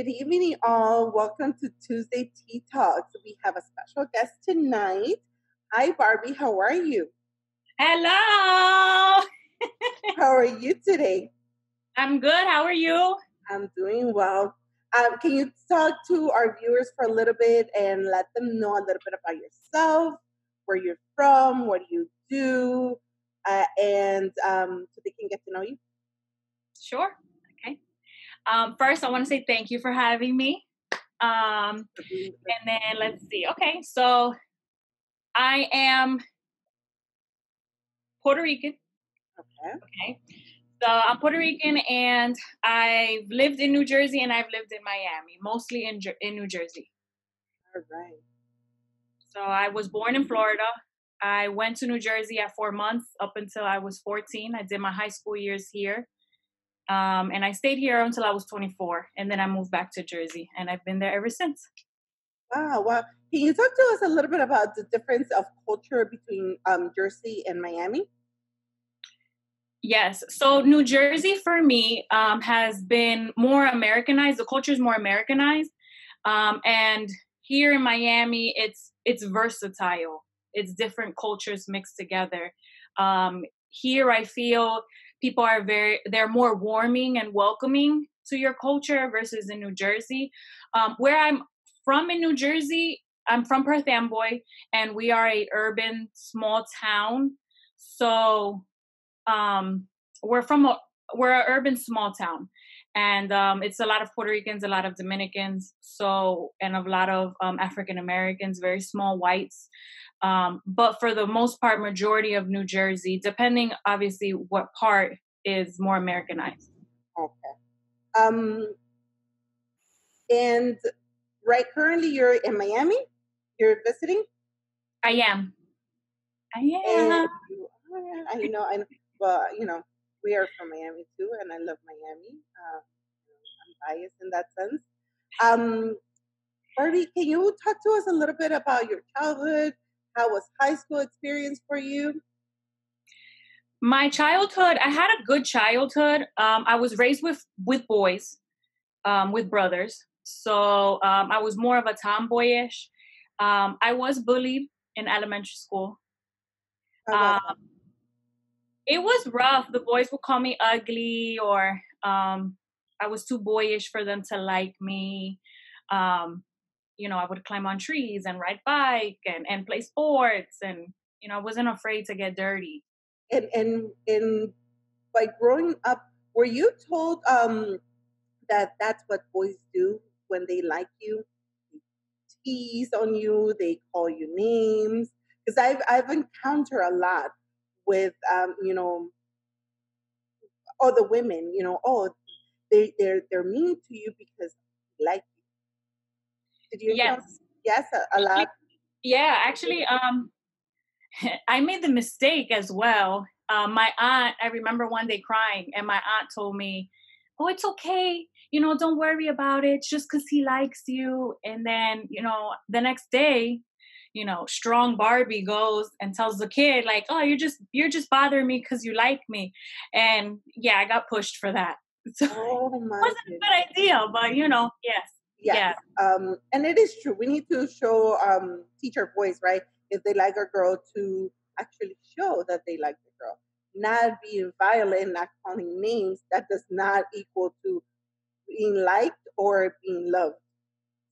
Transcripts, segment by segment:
Good evening, all. Welcome to Tuesday Tea Talks. We have a special guest tonight. Hi, Barbie. How are you? Hello. How are you today? I'm good. How are you? I'm doing well. Can you talk to our viewers for a little bit and let them know a little bit about yourself, where you're from, what you do, and so they can get to know you? Sure. Okay. First, I want to say thank you for having me. And then let's see. Okay, so I am Puerto Rican. Okay. So I'm Puerto Rican, and I've lived in New Jersey, and I've lived in Miami, mostly in New Jersey. All right. So I was born in Florida. I went to New Jersey at 4 months up until I was 14. I did my high school years here. And I stayed here until I was 24, and then I moved back to Jersey, and I've been there ever since. Wow. Well, can you talk to us a little bit about the difference of culture between Jersey and Miami? Yes. So New Jersey for me has been more Americanized. The culture is more Americanized, and here in Miami, it's versatile. It's different cultures mixed together. Here, I feel people are they're more warming and welcoming to your culture versus in New Jersey. Where I'm from in New Jersey, I'm from Perth Amboy, and we are a urban small town. So um, we're an urban small town, and it's a lot of Puerto Ricans, a lot of Dominicans, so and a lot of African Americans, very small whites. But for the most part, majority of New Jersey, depending obviously what part, is more Americanized. Okay. And currently you're in Miami. You're visiting. I am. And I know. Well, we are from Miami too, and I love Miami. I'm biased in that sense. Barbie, can you talk to us a little bit about your childhood? How was high school experience for you? My childhood, I had a good childhood. I was raised with boys, with brothers. So I was more of a tomboyish. I was bullied in elementary school. How was that? It was rough. The boys would call me ugly, or I was too boyish for them to like me. Um, I would climb on trees and ride bike and play sports, and I wasn't afraid to get dirty. And like growing up, were you told that that's what boys do when they like you? They tease on you, they call you names. Because I've encountered a lot with all the women, they're mean to you because they like you. Did you Yes. encounter? Yes, a lot. Yeah, actually, I made the mistake as well. My aunt, I remember one day crying, and my aunt told me, "Oh, it's okay. Don't worry about it. It's just because he likes you." And then, the next day, strong Barbie goes and tells the kid, like, "Oh, you're just bothering me because you like me." And yeah, I got pushed for that. So Oh it my wasn't a good idea, but yes, Yes. yeah. And it is true. We need to show teach our boys, right? If they like a girl, to actually show that they like the girl. Not being violent, not calling names, that does not equal to being liked or being loved.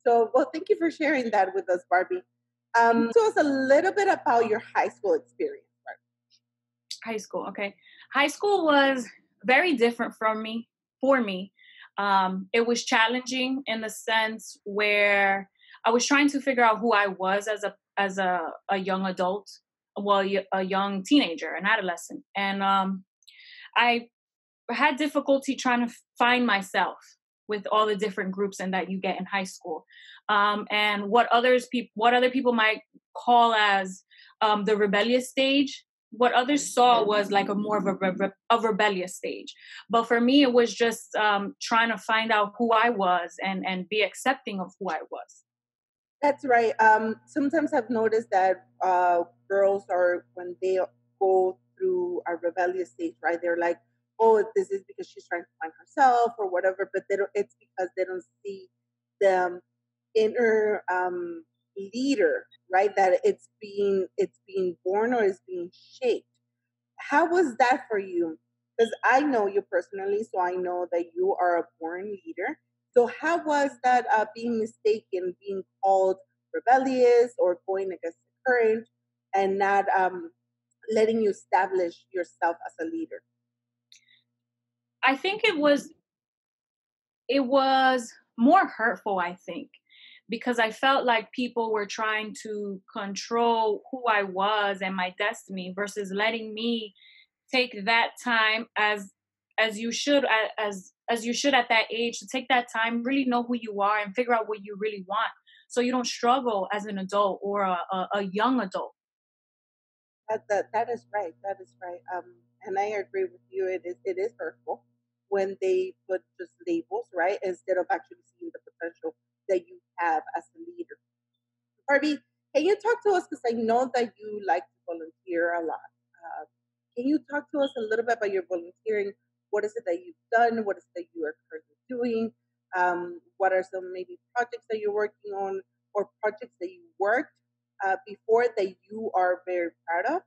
So, well, thank you for sharing that with us, Barbie. Tell us a little bit about your high school experience, Barbie. High school, okay. High school was very different for me. It was challenging in the sense where I was trying to figure out who I was as a young adult, well, a young teenager, an adolescent, and I had difficulty trying to find myself with all the different groups and that you get in high school, and what other people might call as the rebellious stage. What others saw was like a more of a rebellious stage, but for me, it was just trying to find out who I was and be accepting of who I was. That's right. Sometimes I've noticed that girls are, when they go through a rebellious stage, right? They're like, "Oh, this is because she's trying to find herself or whatever," but they don't. It's because they don't see the inner leader, right? That it's being born or it's being shaped. How was that for you? Because I know you personally, so I know that you are a born leader. So how was that being mistaken, being called rebellious or going against the current, and not letting you establish yourself as a leader? I think it was more hurtful, I think, because I felt like people were trying to control who I was and my destiny versus letting me take that time as you should as you should at that age, to take that time, really know who you are and figure out what you really want, so you don't struggle as an adult or a young adult. That is right. That is right. And I agree with you. It is hurtful when they put just labels, right, instead of actually seeing the potential that you have as a leader. Barbie, can you talk to us? Because I know that you like to volunteer a lot. Can you talk to us a little bit about your volunteering? What is it that you've done? What is it that you are currently doing? What are some maybe projects that you're working on, or projects that you worked before that you are very proud of?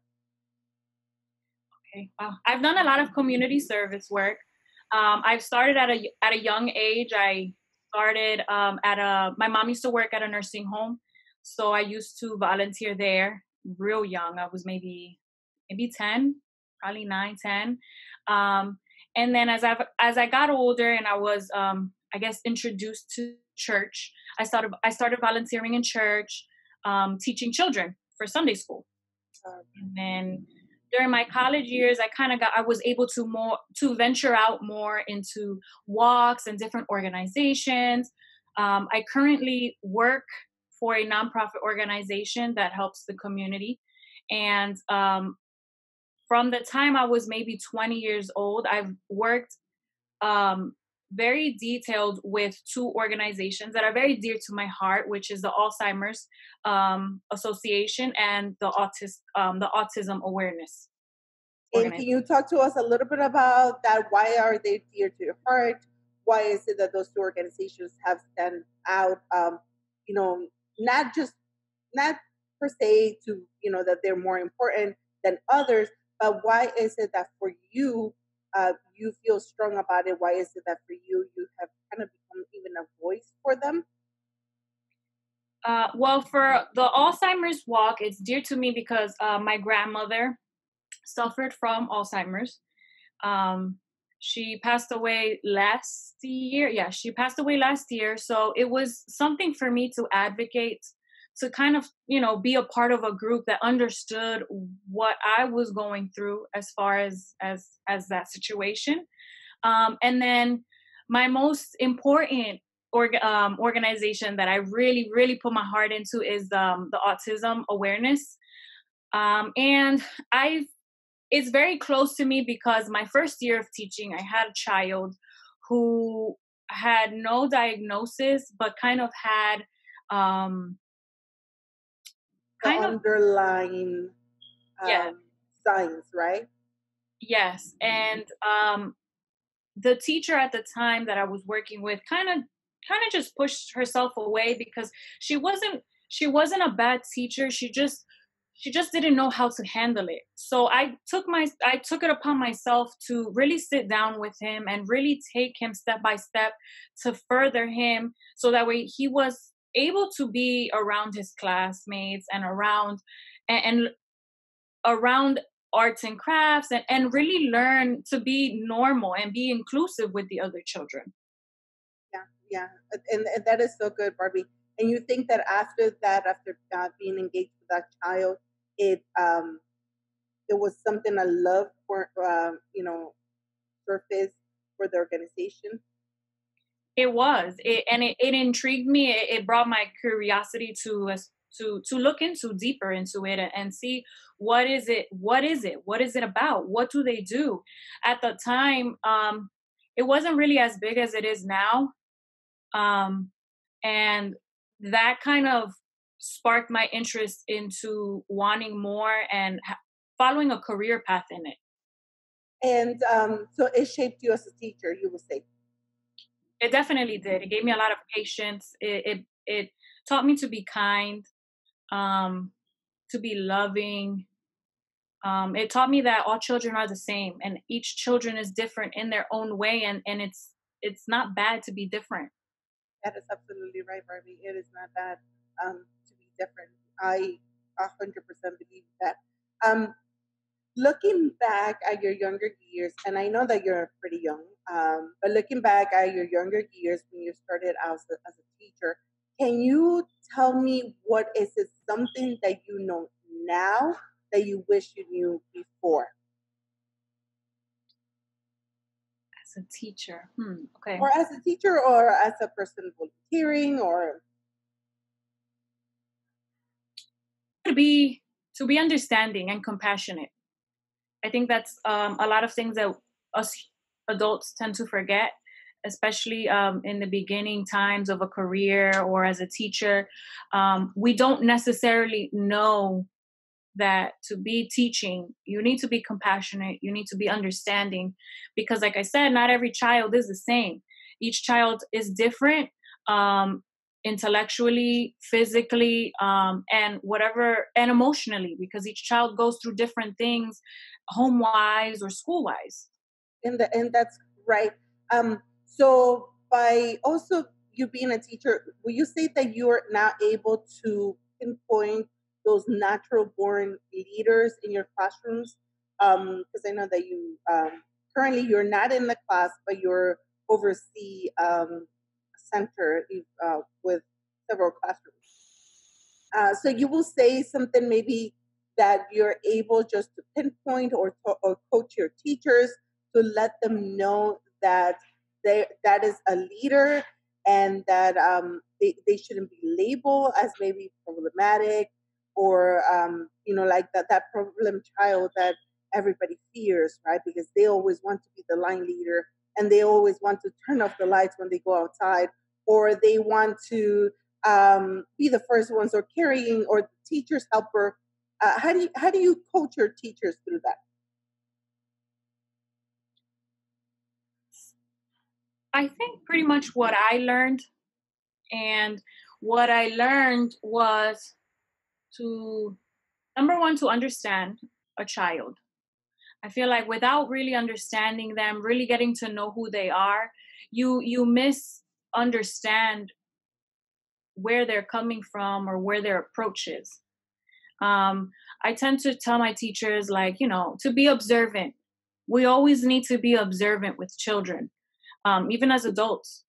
Okay. I've done a lot of community service work. I've started at a young age. I started at a my mom used to work at a nursing home, so I used to volunteer there real young. I was maybe 10, probably 9, 10. Um, and then as I got older and I was I guess introduced to church, I started volunteering in church, teaching children for Sunday school. And then during my college years, I was able to venture out more into walks and different organizations. I currently work for a nonprofit organization that helps the community. And from the time I was maybe 20 years old, I've worked um, very detailed with two organizations that are very dear to my heart, which is the Alzheimer's Association and the Autism Awareness And can Organization. you talk to us a little bit about that? Why are they dear to your heart? Why is it that those two organizations have stand out? You know, not just not per se to that they're more important than others, but why is it that for you, you feel strong about it? Why is it that for you have kind of become even a voice for them? Well, for the Alzheimer's Walk, it's dear to me because my grandmother suffered from Alzheimer's. Um, she passed away last year. Yeah, she passed away last year. So it was something for me to advocate, to kind of, be a part of a group that understood what I was going through as far as that situation. And then my most important organization that I really, really put my heart into is the Autism Awareness. And I've it's very close to me because my first year of teaching, I had a child who had no diagnosis, but um, The kind of, underlying yeah, um, signs, right? yes. And the teacher at the time that I was working with kind of just pushed herself away because she wasn't a bad teacher. She just didn't know how to handle it. So I took it upon myself to really sit down with him and really take him step by step to further him, so that way he was able to be around his classmates and and around arts and crafts, and really learn to be normal and be inclusive with the other children. Yeah, yeah, and that is so good, Barbie. And you think that after that, after being engaged with that child, it was something a love for surface for the organization. It was and it intrigued me. It brought my curiosity to look into deeper into it, and see what is it about, what do they do. At the time, it wasn't really as big as it is now. um and that kind of sparked my interest into wanting more and following a career path in it. And so it shaped you as a teacher, you would say. It definitely did. It gave me a lot of patience. It taught me to be kind, um, to be loving. It taught me that all children are the same, and each children is different in their own way, and it's not bad to be different. That is absolutely right, Barbie. It is not bad to be different. I 100% believe that. Um, Looking back at your younger years, and I know that you're pretty young, but looking back at your younger years when you started out as a teacher, can you tell me what is it something that you know now that you wish you knew before? As a teacher, okay, Or as a teacher or as a person volunteering or to be to be understanding and compassionate. I think that's a lot of things that us adults tend to forget, especially in the beginning times of a career or as a teacher. We don't necessarily know that to be teaching, you need to be compassionate, you need to be understanding, because, like I said, not every child is the same. Each child is different, um, intellectually, physically, and whatever, and emotionally, because each child goes through different things, home wise or school wise. and that's right. So by also you being a teacher, will you say that you're now able to pinpoint those natural born leaders in your classrooms? Because I know that you currently you're not in the class, but you're oversee center with several classrooms. So you will say something maybe that you're able just to pinpoint or coach your teachers to let them know that that is a leader and that they shouldn't be labeled as maybe problematic or like that problem child that everybody fears, right? Because they always want to be the line leader and they always want to turn off the lights when they go outside, or they want to be the first ones or carrying or the teacher's helper. How do you coach your teachers through that? I think pretty much what I learned, and what I learned was to, number one, to understand a child. I feel like without really understanding them, really getting to know who they are, you misunderstand where they're coming from or where their approach is. Um, I tend to tell my teachers, like, to be observant. We always need to be observant with children, even as adults.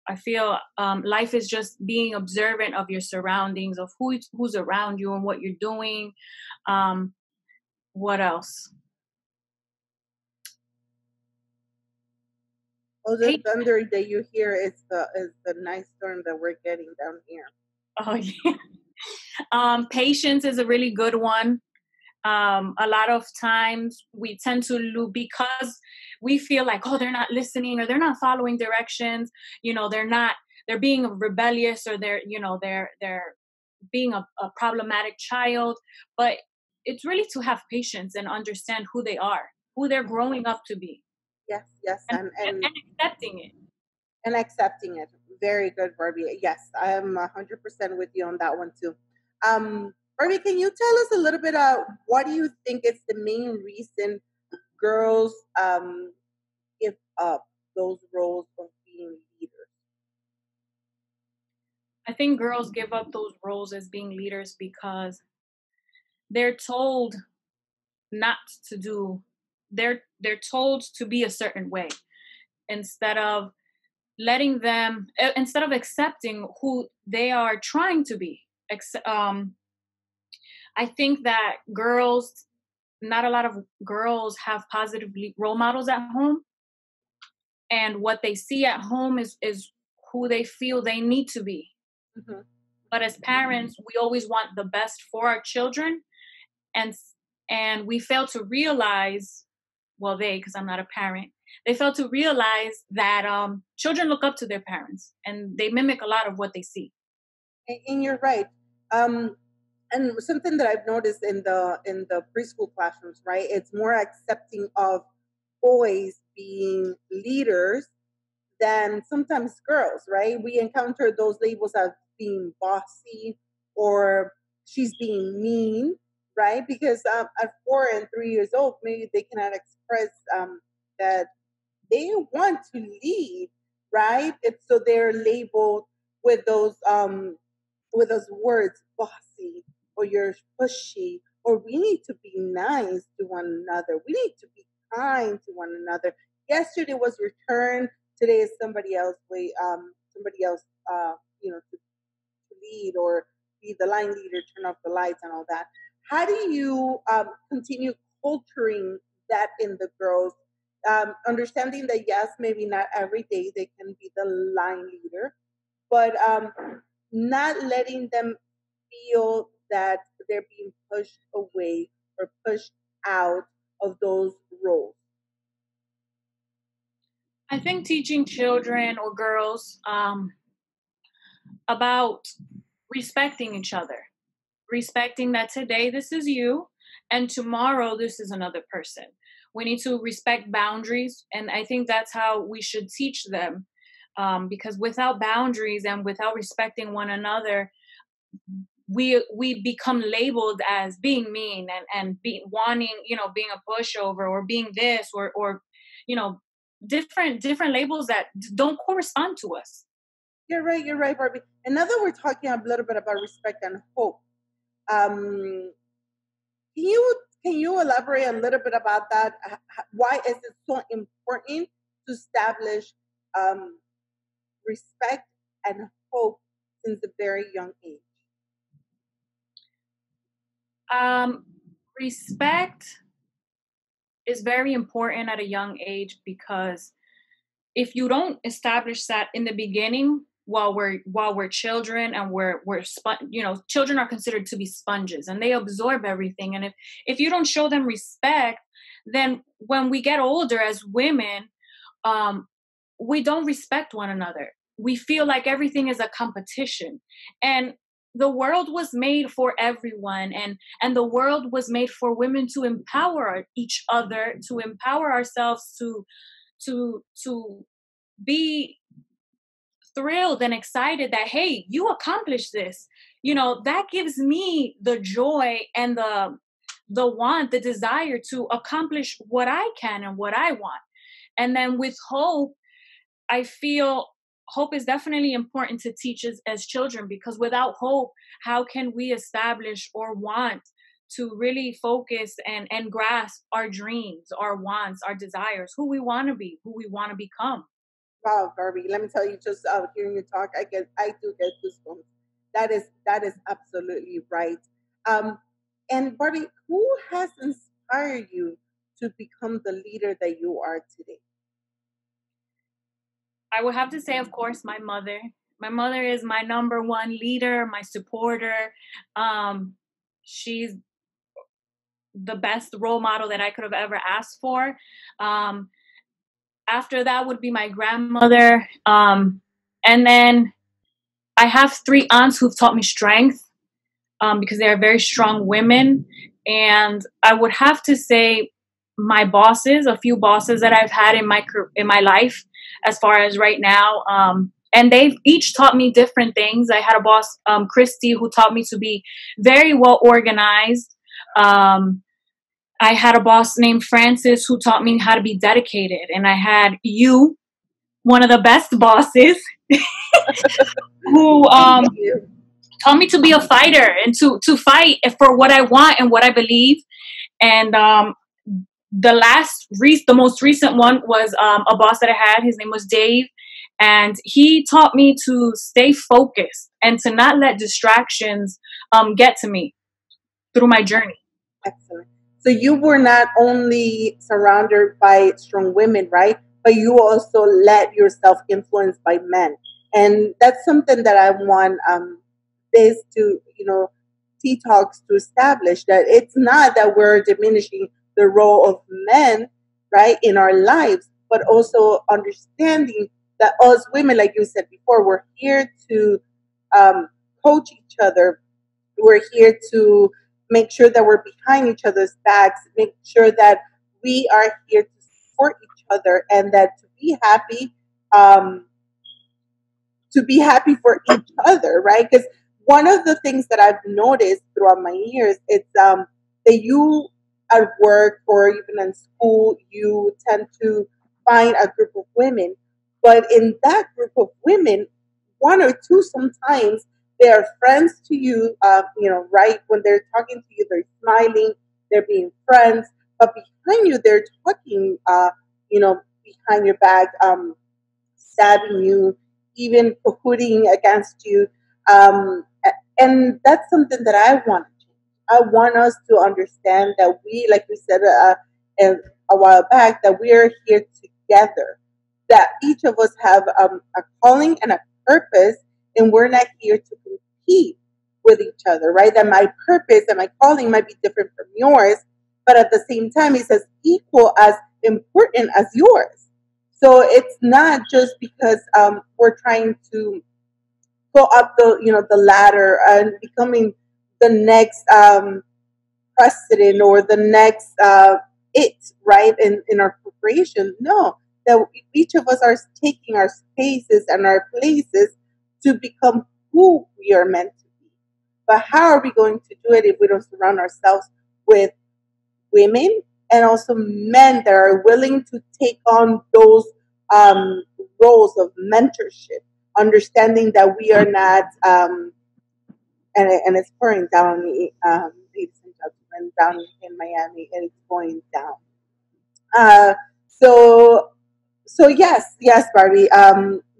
I feel life is just being observant of your surroundings, of who's around you and what you're doing. Um, what else? Oh, the thunder that you hear is the nice storm that we're getting down here. Oh, yeah. Patience is a really good one. A lot of times we tend to lose because we feel like, oh, they're not listening or they're not following directions. They're being rebellious, or they're being a problematic child. But it's really to have patience and understand who they are, who they're growing up to be, Yes, yes, and, and accepting it. and accepting it. Very good, Barbie. Yes, I am 100% with you on that one too. Barbie, can you tell us a little bit what do you think is the main reason girls give up those roles of being leaders? I think girls give up those roles as being leaders because they're told not to do, they're told to be a certain way, instead of instead of accepting who they are trying to be. I think that not a lot of girls have positive role models at home, and what they see at home is who they feel they need to be. Mm-hmm. But as parents, we always want the best for our children, and we fail to realize, well, because I'm not a parent, they fail to realize that children look up to their parents and they mimic a lot of what they see. And you're right. Um, and something that I've noticed in the preschool classrooms, right? It's more accepting of boys being leaders than sometimes girls, right? We encounter those labels as being bossy or she's being mean, right? Because at 4 and 3 years old, maybe they cannot express that they want to lead, right? It's so they're labeled with those words, bossy, or you're pushy, or we need to be nice to one another. We need to be kind to one another. Yesterday was your turn. Today is somebody else. Somebody else. To lead or be the line leader, turn off the lights, and all that. How do you continue culturing that in the girls? Understanding that yes, maybe not every day they can be the line leader, but not letting them feel that they're being pushed away or pushed out of those roles. I think teaching children or girls about respecting each other, respecting that today this is you and tomorrow this is another person. We need to respect boundaries, and I think that's how we should teach them. Because without boundaries and without respecting one another, we become labeled as being mean and be wanting, being a pushover or being this or you know different labels that don't correspond to us. You're right, Barbie. And now that we're talking a little bit about respect and hope, um, can you elaborate a little bit about that? Why is it so important to establish um, respect and hope since a very young age? um Respect is very important at a young age, because if you don't establish that in the beginning, while we're children, and children are considered to be sponges and they absorb everything, and if you don't show them respect, then when we get older as women, um we don't respect one another. We feel like everything is a competition, and the world was made for everyone, and the world was made for women to empower each other, to empower ourselves, to be thrilled and excited that, hey, you accomplished this. That gives me the joy and the want, the desire to accomplish what I can and what I want. And then with hope, I feel hope is definitely important to teach us as children, because without hope, how can we establish or want to really focus and grasp our dreams, our wants, our desires, who we want to be, who we want to become? Wow, Barbie, let me tell you, just hearing you talk, I do get goosebumps. That is absolutely right. Um, and Barbie, who has inspired you to become the leader that you are today? I would have to say, of course, my mother. My mother is my number one leader, my supporter. Um, she's the best role model that I could have ever asked for. Um, After that would be my grandmother. And then I have three aunts who've taught me strength, because they are very strong women. And I would have to say my bosses, a few bosses that I've had in my life, as far as right now. And they've each taught me different things. I had a boss, Christy, who taught me to be very well organized. Um, I had a boss named Francis who taught me how to be dedicated. And I had you, one of the best bosses, who Thank you. taught me to be a fighter and to fight for what I want and what I believe. And the most recent one was a boss that I had. His name was Dave, and he taught me to stay focused and to not let distractions get to me through my journey. Excellent. So you were not only surrounded by strong women, right? But you also let yourself influence by men. And that's something that I want this to, Tea Talks to establish that it's not that we're diminishing the role of men, right, in our lives, but also understanding that us women, like you said before, we're here to um, coach each other. We're here to make sure that we're behind each other's backs, make sure that we are here to support each other, and that to be happy um, to be happy for each other, right? Because one of the things that I've noticed throughout my years is that you at work or even in school, you tend to find a group of women, but in that group of women, one or two sometimes they are friends to you. Right when they're talking to you, they're smiling, they're being friends, but behind you, they're talking. Behind your back. Stabbing you, even hooting against you. And that's something that I want to change. I want us to understand that we, like we said a while back, that we are here together, that each of us have a calling and a purpose, and we're not here to compete with each other, right? That my purpose and my calling might be different from yours, but at the same time, it's as equal as important as yours. So it's not just because we're trying to go up the ladder and becoming the next president or the next it right in our corporation. No, that each of us are taking our spaces and our places to become who we are meant to be. But how are we going to do it if we don't surround ourselves with women and also men that are willing to take on those um, roles of mentorship, understanding that we are not, and it's pouring down, ladies and gentlemen, down in Miami, and it's going down. Uh, so, so yes, Barbie.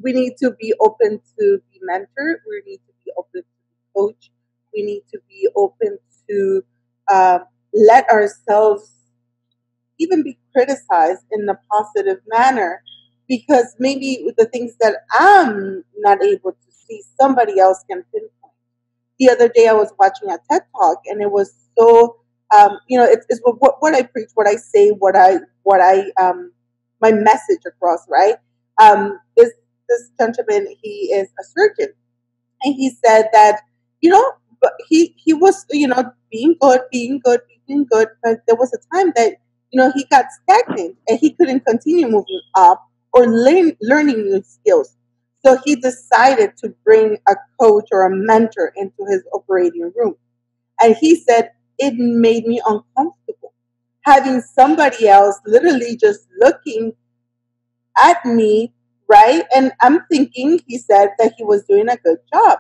We need to be open to be mentored. We need to be open to be coached. We need to be open to let ourselves even be criticized in a positive manner because maybe the things that I'm not able to see, somebody else can pinpoint. The other day I was watching a TED talk and it was so, it's what I preach, what I say, my message across, right? This gentleman, he is a surgeon, and he said that you know but he was being good, but there was a time that he got stagnant and he couldn't continue moving up or learning new skills. So he decided to bring a coach or a mentor into his operating room, and he said it made me uncomfortable having somebody else literally just looking at me, right? And I'm thinking, he said, that he was doing a good job.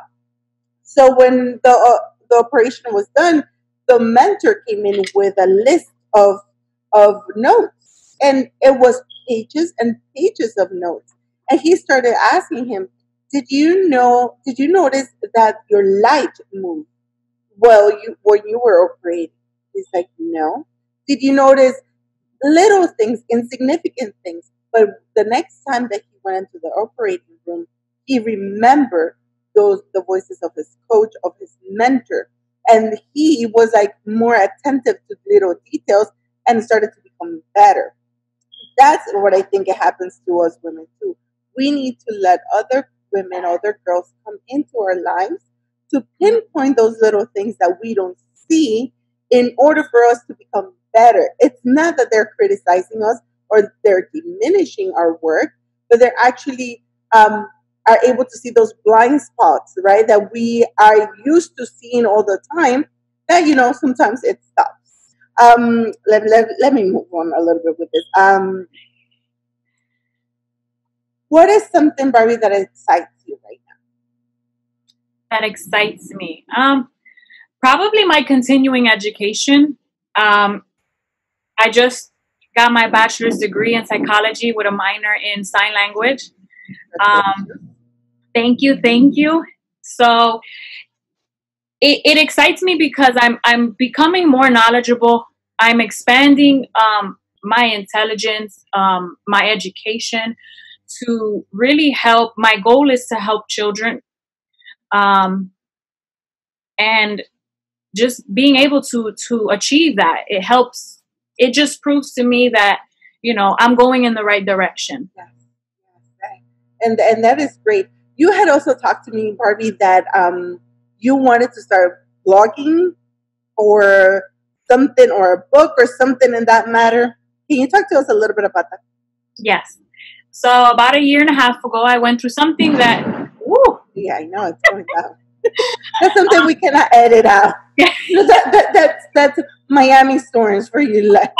So when the operation was done, the mentor came in with a list of notes, and it was pages and pages of notes. And he started asking him, "Did you know? Did you notice that your light moved you when you were operating?" He's like, "No." "Did you notice little things, insignificant things?" But the next time that he went into the operating room, he remembered the voices of his coach, of his mentor, and he was like more attentive to little details and started to become better. That's what I think it happens to us women too. We need to let other women, other girls come into our lives to pinpoint those little things that we don't see in order for us to become better. It's not that they're criticizing us or they're diminishing our work, but they're actually are able to see those blind spots, right? That we are used to seeing all the time. That sometimes it stops. Let me move on a little bit with this. What is something, Barbie, that excites you right That excites me. Probably my continuing education. I just got my bachelor's degree in psychology with a minor in sign language. now? Thank you, thank you. So it excites me because I'm becoming more knowledgeable. I'm expanding my intelligence, my education to really help. My goal is to help children, um, and just being able to achieve that, it helps. It just proves to me that I'm going in the right direction. Yes, yes, right. And that is great. You had also talked to me, Barbie, that you wanted to start blogging or something, or a book or something in that matter. Can you talk to us a little bit about that? Yes. So about a year and a half ago, I went through something that, woo, Yeah, I know it's going down. That's something we cannot edit out. No, that's Miami stories for you. Like,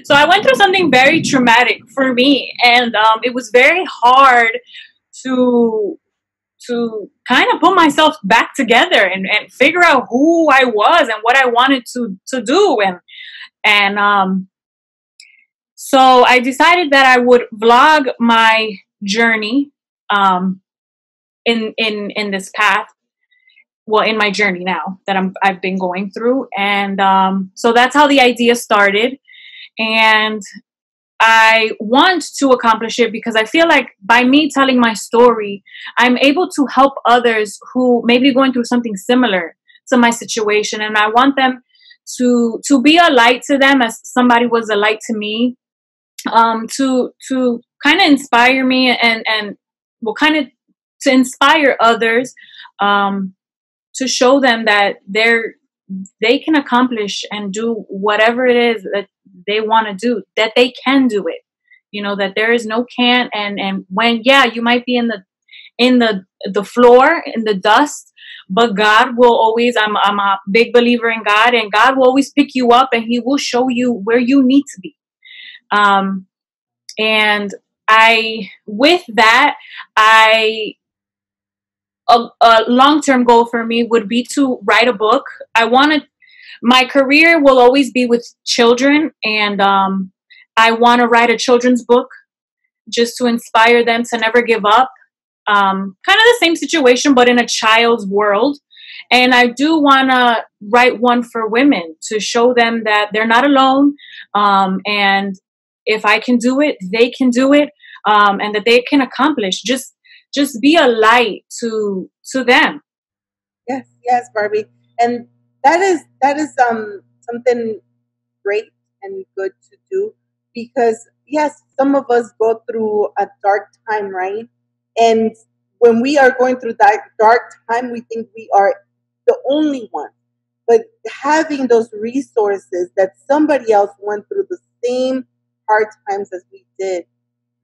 so I went through something very traumatic for me, and it was very hard to kind of put myself back together and figure out who I was and what I wanted to do, and so I decided that I would vlog my journey um, in this path. Well, in my journey now that I've been going through, and so that's how the idea started. And I want to accomplish it because I feel like by me telling my story, I'm able to help others who may be going through something similar to my situation, and I want them to be a light to them as somebody was a light to me, to kind of inspire me and well, kind of to inspire others, um, to show them that they can accomplish and do whatever it is that they want to do, that they can do it, that there is no can't. And when, yeah, you might be in the floor, in the dust, but God will always, I'm a big believer in God, and God will always pick you up and he will show you where you need to be. And with that, a long-term goal for me would be to write a book. My career will always be with children, and I want to write a children's book just to inspire them to never give up. Kind of the same situation, but in a child's world. And I do want to write one for women to show them that they're not alone. And if I can do it, they can do it. And that they can accomplish. Just be a light to them. yes, yes, Barbie, and that is something great and good to do, because yes, some of us go through a dark time, right? And when we are going through that dark time, we think we are the only one. But having those resources that somebody else went through the same hard times as we did,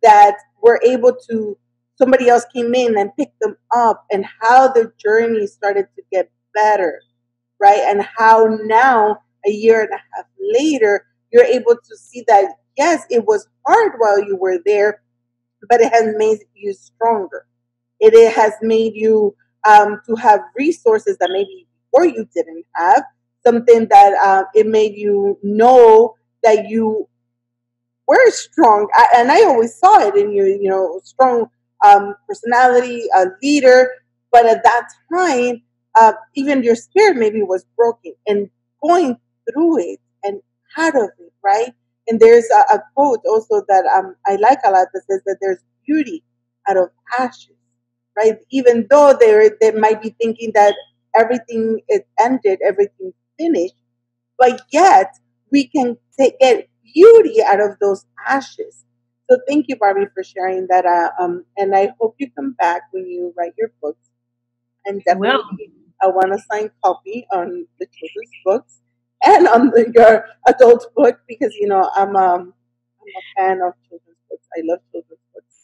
that we're able to, somebody else came in and picked them up, and how their journey started to get better, right? And how now, a year and a half later, you're able to see that yes, it was hard while you were there, but it has made you stronger. It has made you to have resources that maybe before you didn't have. Something that it made you know that you were strong, and I always saw it in you. Strong personality, a leader. But at that time, even your spirit maybe was broken, and going through it and out of it, right? And there's a quote also that I like a lot, that says that there's beauty out of ashes, right? Even though they might be thinking that everything is ended, everything finished, but yet we can get beauty out of those ashes. So thank you, Barbie, for sharing that. And I hope you come back when you write your books. And I will. definitely, I want a signed copy on the children's books and on your adult book, because I'm a fan of children's books. I love children's books.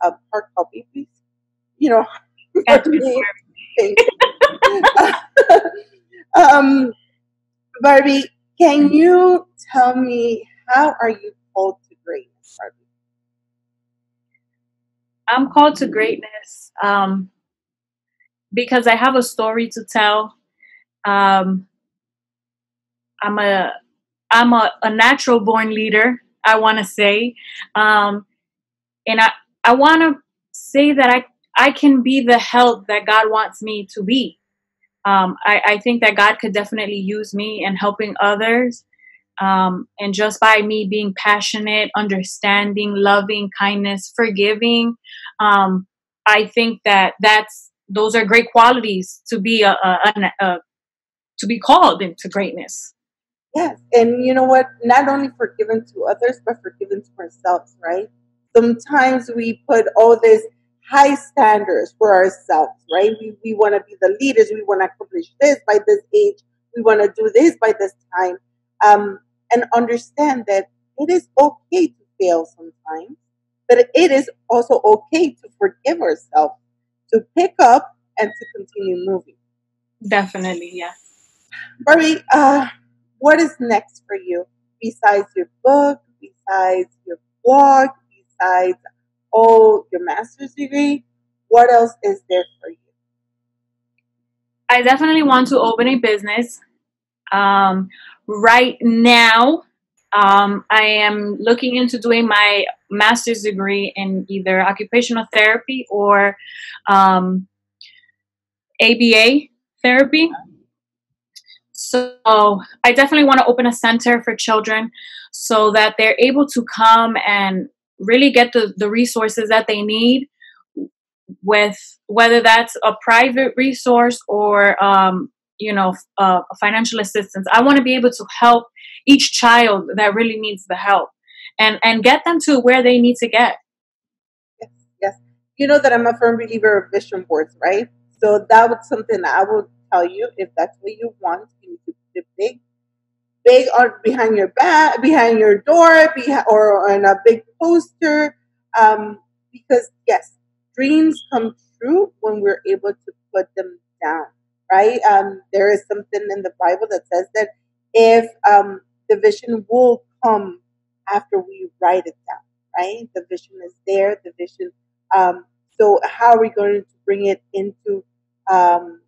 Hard copy, please. You know, for me. Thank you. um, Barbie, can you tell me, how are you called to greatness, Barbie? I'm called to greatness because I have a story to tell. Um, I'm a natural born leader, I want to say, and I want to say that I can be the help that God wants me to be. I think that God could definitely use me in helping others. And just by me being passionate, understanding, loving, kindness, forgiving, um, I think that those are great qualities to be to be called into greatness. Yes, and you know what? Not only forgiven to others, but forgiven to ourselves, right? Sometimes we put all these high standards for ourselves, right? We want to be the leaders. We want to accomplish this by this age. We want to do this by this time. Um, and understand that it is okay to fail sometimes, but it is also okay to forgive ourselves, to pick up and to continue moving. Definitely, yeah. Barbie, what is next for you besides your book, besides your blog, besides your master's degree? What else is there for you? I definitely want to open a business. Right now, I am looking into doing my master's degree in either occupational therapy or um, ABA therapy. So I definitely want to open a center for children so that they're able to come and really get the resources that they need, with whether that's a private resource or financial assistance. I want to be able to help each child that really needs the help, and get them to where they need to get. Yes, yes. You know that I'm a firm believer of vision boards, right? So that was something that I will tell you if that's what you want. You need to put it big on behind your back, behind your door, or on a big poster. Because yes, dreams come true when we're able to put them down, right? There is something in the Bible that says that if the vision will come after we write it down, right? The vision is there. The vision. Um, so how are we going to bring it into um,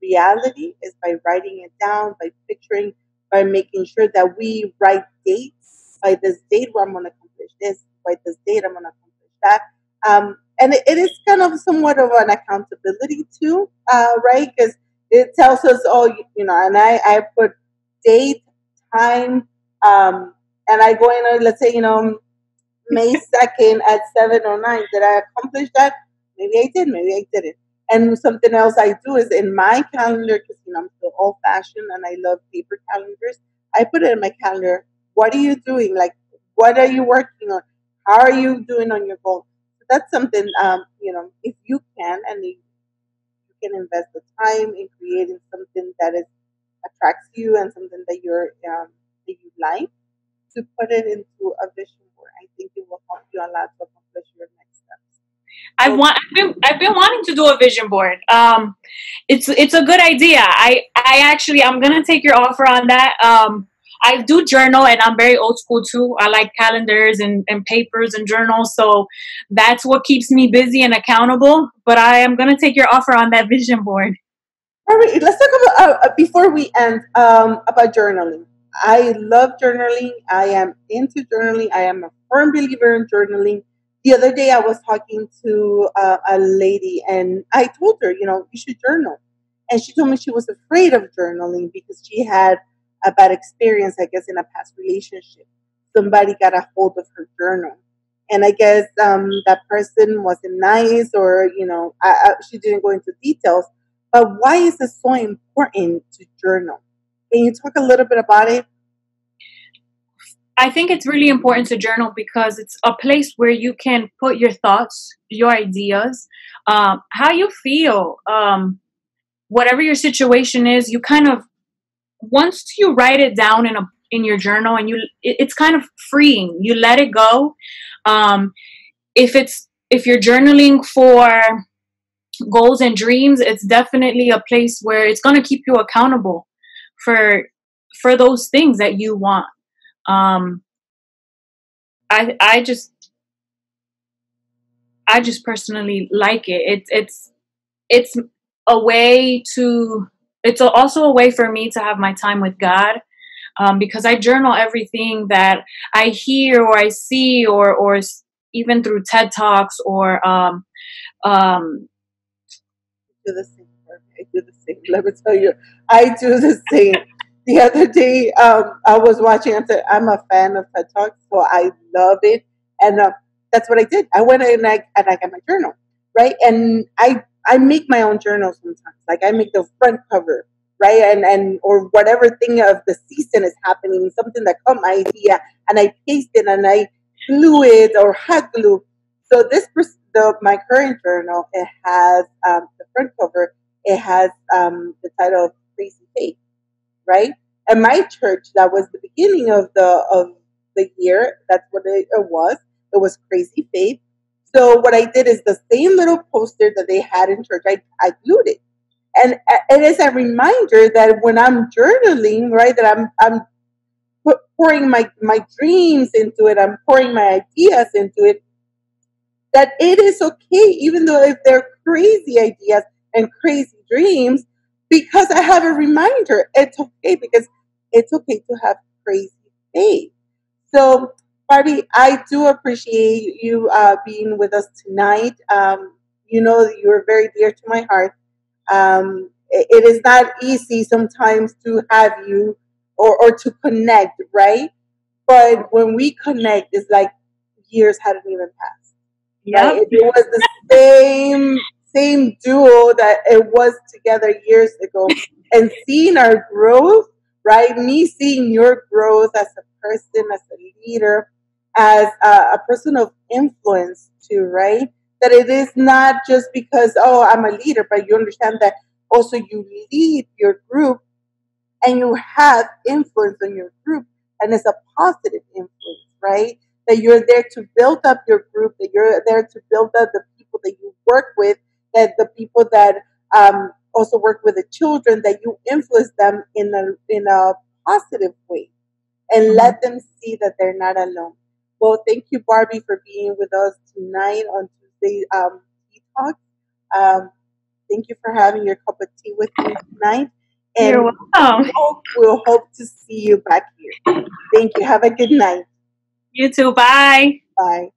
reality? Is by writing it down, by picturing, by making sure that we write dates. By this date, where I'm going to accomplish this. By this date, I'm going to accomplish that. And it is kind of somewhat of an accountability too, right? Because it tells us, oh, and I put date, time, and I go in, let's say, May 2nd at 7:09. Did I accomplish that? Maybe I did, maybe I didn't. And something else I do is in my calendar, because I'm still old fashioned and I love paper calendars. I put it in my calendar. What are you doing? Like, what are you working on? How are you doing on your goal? So that's something, if you can and you can invest the time in creating something that is attracts you and something that that you like, to put it into a vision board. I think it will help you a lot to accomplish your next steps. So, I've been wanting to do a vision board. It's a good idea. I'm gonna take your offer on that. I do journal, and I'm very old school too. I like calendars and papers and journals, so that's what keeps me busy and accountable. But I am gonna take your offer on that vision board. all right, let's talk about before we end about journaling. I love journaling. I am into journaling. I am a firm believer in journaling. The other day, I was talking to a lady, and I told her, you should journal, and she told me she was afraid of journaling because she had a bad experience, I guess, in a past relationship. Somebody got a hold of her journal, and I guess that person wasn't nice, or she didn't go into details. But why is it so important to journal? Can you talk a little bit about it? I think it's really important to journal because it's a place where you can put your thoughts, your ideas, how you feel, whatever your situation is. You kind of, once you write it down in your journal, and it's kind of freeing. You let it go. Um, if you're journaling for goals and dreams, it's definitely a place where it's going to keep you accountable for those things that you want. Um, I I just I just personally like it. It's a way to. Also a way for me to have my time with God, because I journal everything that I hear or I see, or even through TED Talks, or um, Do the same. I do the same. Let me tell you, I do the same. The other day, I was watching. I'm a fan of TED Talks, so I love it, and that's what I did. I went in and I got my journal, right? And I make my own journal sometimes. Like I make the front cover, right? And or whatever thing of the season is happening, something that caught my idea, and I paste it and I glue it or hot glue. So my current journal, it has the front cover. It has the title of Crazy Faith, right? And my church, that was the beginning of the year. That's what it was. It was Crazy Faith. So what I did is the same little poster that they had in church, I glued it. And it is a reminder that when I'm journaling, right, that I'm pouring my dreams into it, I'm pouring my ideas into it, that it is okay, even though if they're crazy ideas and crazy dreams, because I have a reminder, it's okay, because it's okay to have crazy faith. So, Barbie, I do appreciate you being with us tonight. You know, you're very dear to my heart. It is not easy sometimes to have you or to connect, right? But when we connect, it's like years hadn't even passed, right? Yep. It was the same duo that it was together years ago, and seeing our growth, right? Me seeing your growth as a person, as a leader, as a person of influence too, right? That it is not just because, oh, I'm a leader, but you understand that also you lead your group and you have influence on your group, and it's a positive influence, right? That you're there to build up your group, that you're there to build up the people that you work with, that the people that also work with the children, that you influence them in a positive way, and Mhm. let them see that they're not alone. Well, thank you, Barbie, for being with us tonight on Tuesday Tea Talk. Um, Thank you for having your cup of tea with me tonight. You're And welcome. we'll hope to see you back here. Thank you. Have a good night. You too. Bye. Bye.